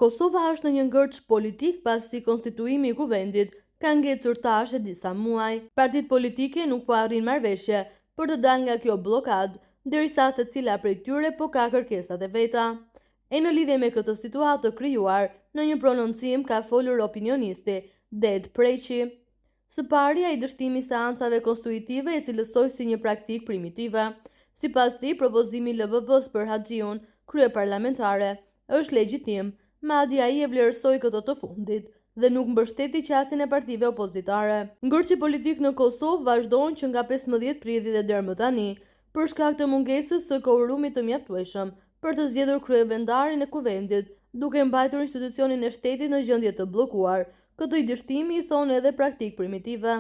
Kosova është në një ngërç politik pasi konstituimi i kuvendit ka ngecur tash e disa muaj. Partitë politike nuk po arrin marrëveshje për të dalë nga kjo blokadë, derisa secila prej tyre po ka kërkesat e veta. E në lidhje me këtë situatë të krijuar, në një prononcim ka folur opinionisti Det Preqi. Së pari, ai dështimi seancave konstitutive e cilësoi si një praktikë primitive. Sipas tij, propozimi i LVV-s për Haxhiun, kryeparlamentare, është legjitim. Madje ai e vlerësoi këtë të fundit dhe nuk mbështeti qasjen e partive opozitare. Ngërçi politik në Kosovë vazhdon që nga 15 priti dhe deri më tani, për shkak të mungesës së koorumit të mjaftueshëm për të zgjedhur kryevendarin e kuvendit, duke mbajtur institucionin e shtetit në gjendje të bllokuar. Këtij dështimi i thonë edhe praktikë primitive.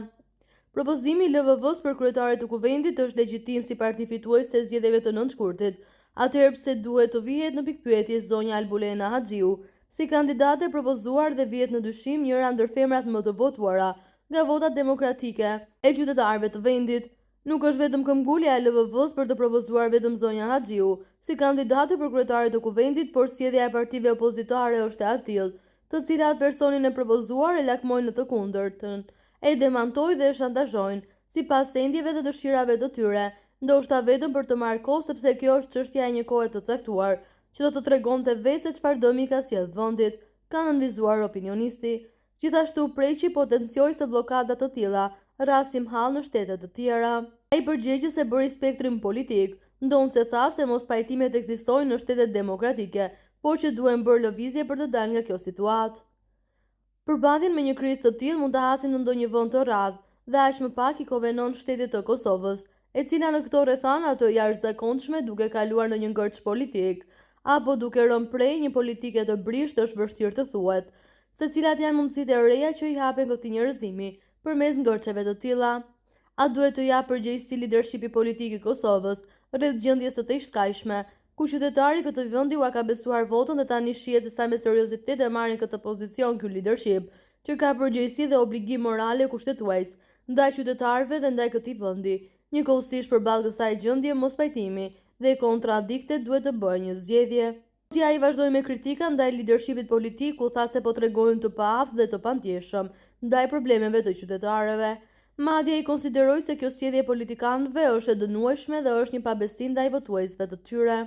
Propozimi i LVV-s për kryetarin të kuvendit është legjitim si parti fituese e zgjedhjeve të 9 shkurtit. Atëherë pse duhet të vihet në pikpyetje zonja Albulena Haxhiu si kandidate propozuar dhe vihet në dyshim njëra ndër femrat më të votuara nga votat demokratike e qytetarëve të vendit. Nuk është vetëm këmbgulja e LVV-s për të propozuar vetëm zonja Haxhiu si kandidate për kryetarin të kuvendit, por sjellja e partive opozitare është e atill, të cilat personin e propozuar e lakmojnë në të kundërtën, e demantojnë dhe e shantazhojnë sipas sendjeve dhe dëshirave të tyre, ndoshta vetëm për të marrë kohë sepse kjo është çështja e një kohe të caktuar, që do të tregonte vetë se çfarë dëmi ka sjellë vendit, ka nënvizuar opinionisti. Gjithashtu Preqi potencioi se blokada të tilla rrasin hall në shtete të tjera. Ai përgjigjë se bëri spektrin politik, ndonse tha se mos pajtimet ekzistojnë në shtetet demokratike, por që duhen bërë lëvizje për të dalë nga kjo situatë. Përballjen me një krizë të tillë mund të hasim në ndonjë vend të rradh dhe aq më pak i konvenon shtetit të Kosovës, e cila në këto rrethana të jashtëzakonshme duke kaluar në një ngërç politik, apo duke rënë prej një politike të brisht është vështirë të thuhet, se cilat janë mundësitë e reja që i hapen këtij njerëzimi përmes ngërçeve të tilla. A duhet të japë përgjegjësi lidershipi politik i Kosovës rreth gjendjes së tij shkajshme, ku qytetari këtë vendi u ka besuar votën dhe tani shihet se sa me seriozitet e marrin këtë pozicion ky lidership, që ka përgjegjësi dhe obligim morale kushtetues ndaj qytetarëve dhe ndaj këtij vendi. Njëkohësisht përballë kësaj gjendje mospajtimi dhe kontradikte duhet të bëjë një zgjedhje. Ai vazhdoi me kritika ndaj lidershipit politik, ku tha se po tregojnë të paaft dhe të pantjeshëm ndaj problemeve të qytetarëve. Madje ai konsideroi se kjo sjellje e politikanëve është e dënueshme dhe është një pabesim ndaj votuesve të tyre.